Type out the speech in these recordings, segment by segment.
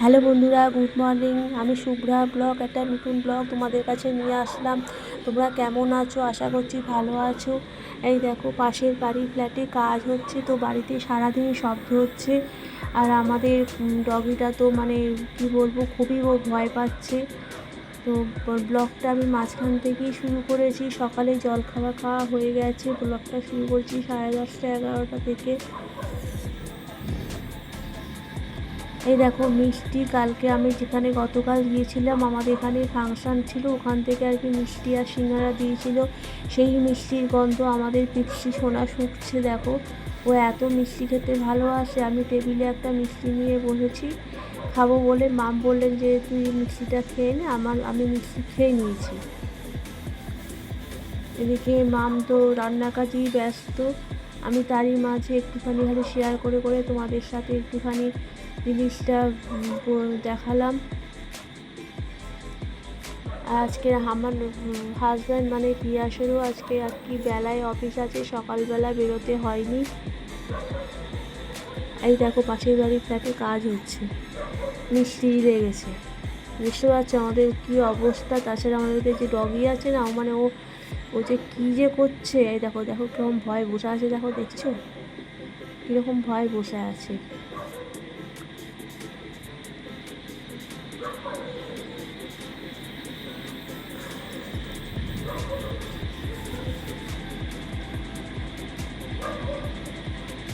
Hello বন্ধুরা, good morning. আমি Shubhra blog, একটা নতুন ব্লগ তোমাদের কাছে নিয়ে আসলাম। তোমরা কেমন আছো? আশা করছি ভালো আছো। এই দেখো, পাশের বাড়ির ফ্ল্যাটে কাজ হচ্ছে, তো বাড়িতে সারাদিন শব্দ হচ্ছে। আর আমাদের ডগিটা তো মানে কি বলবো, খুবই ও ভয় পাচ্ছে। তো ব্লগটা আমি মাঝখান থেকেই শুরু করেছি। সকালে জলখাবার খাওয়া হয়ে গেছে, ব্লগটা শুরু করছি 10:30 11টা থেকে। এই দেখো মিষ্টি, কালকে আমি যেখানে গতকাল গিয়েছিলাম, আমাদের এখানে ফাংশান ছিল, ওখান থেকে আর কি মিষ্টি আর সিঙ্গারা দিয়েছিল। সেই মিষ্টির গন্ধ আমাদের পিপসি সোনা শুকছে। দেখো, ও এত মিষ্টি খেতে ভালোবাসে। আমি টেবিলে একটা মিষ্টি নিয়ে বসেছি খাবো বলে, মাম বললেন যে তুই মিষ্টিটা খেয়ে নে। আমি মিষ্টি খেয়ে নিয়েছি। এদিকে মাম তো রান্না কাজেই ব্যস্ত। আমি তারই মাঝে একটুখানি খালি শেয়ার করে করে তোমাদের সাথে একটুখানি জিনিসটা দেখালাম। আজকে আমার হাজব্যান্ড মানে পিয়াসেরও আজকে আর কি বেলায় অফিস আছে, সকালবেলা বেরোতে হয়নি। এই দেখো, পাশের বাড়ির ফ্ল্যাটে কাজ হচ্ছে, মিস্ত্রি লেগেছে। বুঝতে পারছো আমাদের কী অবস্থা। তাছাড়া আমাদের যে ডগি আছে না, মানে ও ও যে কী যে করছে। এই দেখো দেখো কীরকম ভয় বসে আছে, দেখো দেখছো কীরকম ভয় বসে আছে।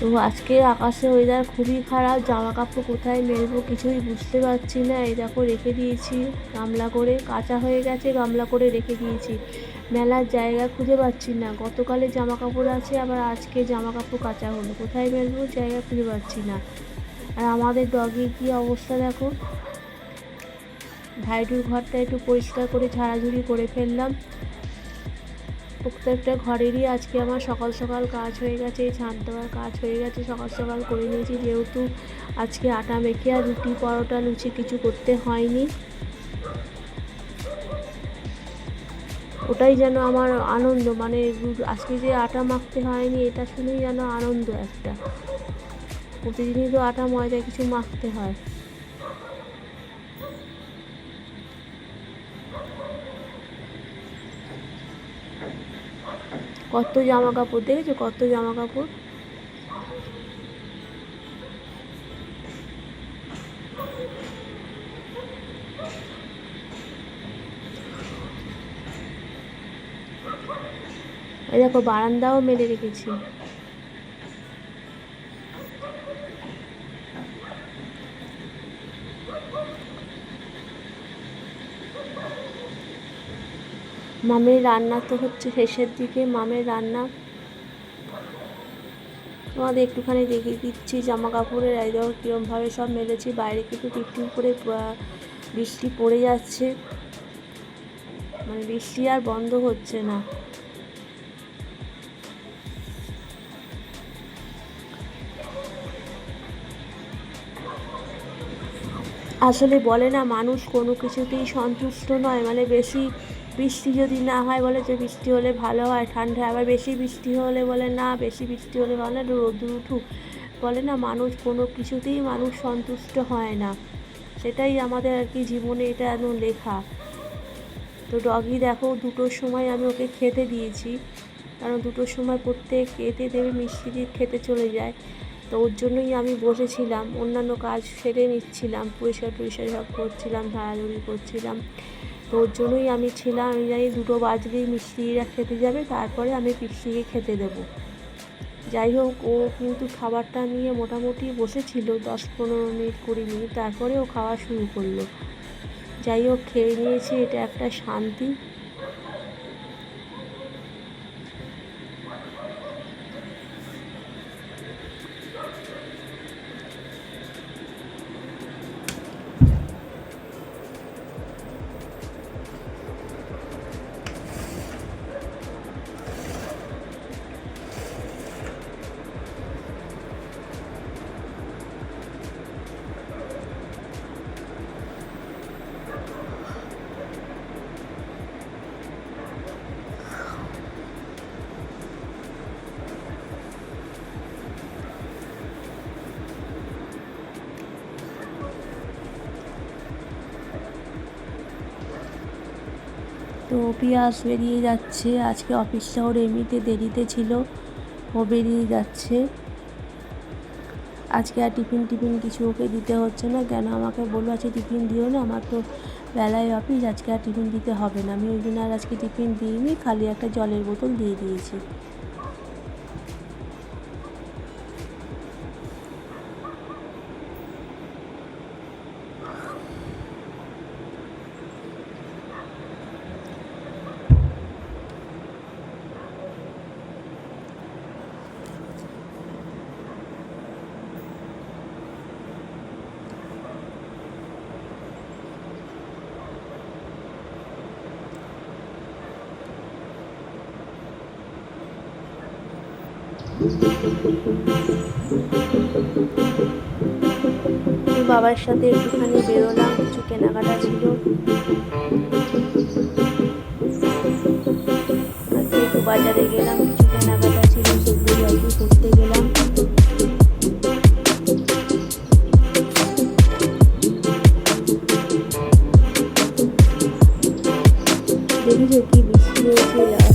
তো আজকে আকাশে ওয়েদার খুবই খারাপ, জামা কাপড় কোথায় মেলবো কিছুই বুঝতে পারছি না। এই দেখো রেখে দিয়েছি গামলা করে, কাঁচা হয়ে গেছে, গামলা করে রেখে দিয়েছি। মেলার জায়গা খুঁজে পাচ্ছি না। গতকালে জামা কাপড় আছে, আবার আজকে জামা কাপড় কাঁচা হলো, কোথায় মেলবো জায়গা খুঁজে পাচ্ছি না। আর আমাদের ডগির কী অবস্থা দেখো। ভাইটুর ঘরটা একটু পরিষ্কার করে ঝাড়াঝুড়ি করে ফেললাম। প্রত্যেকটা ঘরেরই আজকে আমার সকাল সকাল কাজ হয়ে গেছে, এই ঝাঁট দেওয়ার কাজ হয়ে গেছে, সকাল সকাল করে নিয়েছি। যেহেতু আজকে আটা মেখে আর রুটি পরোটা লুচি কিছু করতে হয়নি, ওটাই যেন আমার আনন্দ। মানে আজকে যে আটা মাখতে হয়নি, এটা শুনেই যেন আনন্দ একটা। প্রতিদিনই তো আটা ময়দা কিছু মাখতে হয়। কত জামা কাপড় দেখেছো, কত জামা কাপড়। এই দেখো বারান্দাও মেলে রেখেছি। মামের রান্না তো হচ্ছে শেষের দিকে, মামের রান্না তোমাদের একটুখানি দেখিয়ে দিচ্ছি। জামা কাপড়ের এই দেখো কীরমভাবে সব মেলেছি। বাইরে কিন্তু টিপটিপ করে বৃষ্টি পড়ে যাচ্ছে, মানে বৃষ্টি আর বন্ধ হচ্ছে না। আসলে বলে না, মানুষ কোনো কিছুতেই সন্তুষ্ট নয়। মানে বেশি বৃষ্টি যদি না হয়, বলে যে বৃষ্টি হলে ভালো হয়, ঠান্ডা। আবার বেশি বৃষ্টি হলে বলে না, বেশি বৃষ্টি হলে ভালো না, রোদ্দুর উঠুক। বলে না, মানুষ কোনো কিছুতেই মানুষ সন্তুষ্ট হয় না। সেটাই আমাদের আর কি জীবনে এটা একদম লেখা। তো ডগি দেখো, 2টোর সময় আমি ওকে খেতে দিয়েছি, কারণ 2টোর সময় প্রত্যেক এতে দেবে মিষ্টি দিয়ে খেতে চলে যায়। তো ওর জন্যই আমি বসেছিলাম, অন্যান্য কাজ সেরে নিচ্ছিলাম, পরিষ্কার টরিষ্কার সব করছিলাম, ঝাড়াঝুড়ি করছিলাম। তো ওর জন্যই আমি ছিলাম। আমি জানি 2টো বাজলেই মিষ্টিরা খেতে যাবে, তারপরে আমি পিসিকে খেতে দেবো। যাই হোক, ও কিন্তু খাবারটা নিয়ে মোটামুটি বসেছিল 10-15 মিনিট 20 মিনিট, তারপরে ও খাওয়া শুরু করলো। যাই হোক, খেয়ে নিয়েছি, এটা একটা শান্তি। তো পিয়াস বেরিয়ে যাচ্ছে, আজকে অফিসটা ওর এমনিতে দেরিতে ছিল, ও বেরিয়ে যাচ্ছে। আজকে আর টিফিন কিছু ওকে দিতে হচ্ছে না, কেন আমাকে বললো আজকে টিফিন দিও না, আমার তো বেলায় অফিস, আজকে আর টিফিন দিতে হবে না। আমি ওই জন্য আর আজকে টিফিন দিইনি, খালি একটা জলের বোতল দিয়ে দিয়েছি। বাবার সাথে একটুখানি বেরোলাম, কিছু কেনাকাটা ছিল, একটু বাজারে গেলাম, কিছু কেনাকাটা ছিল, সেগুলো আর কি করতে গেলাম। দেখেছো কি বৃষ্টি হয়েছে।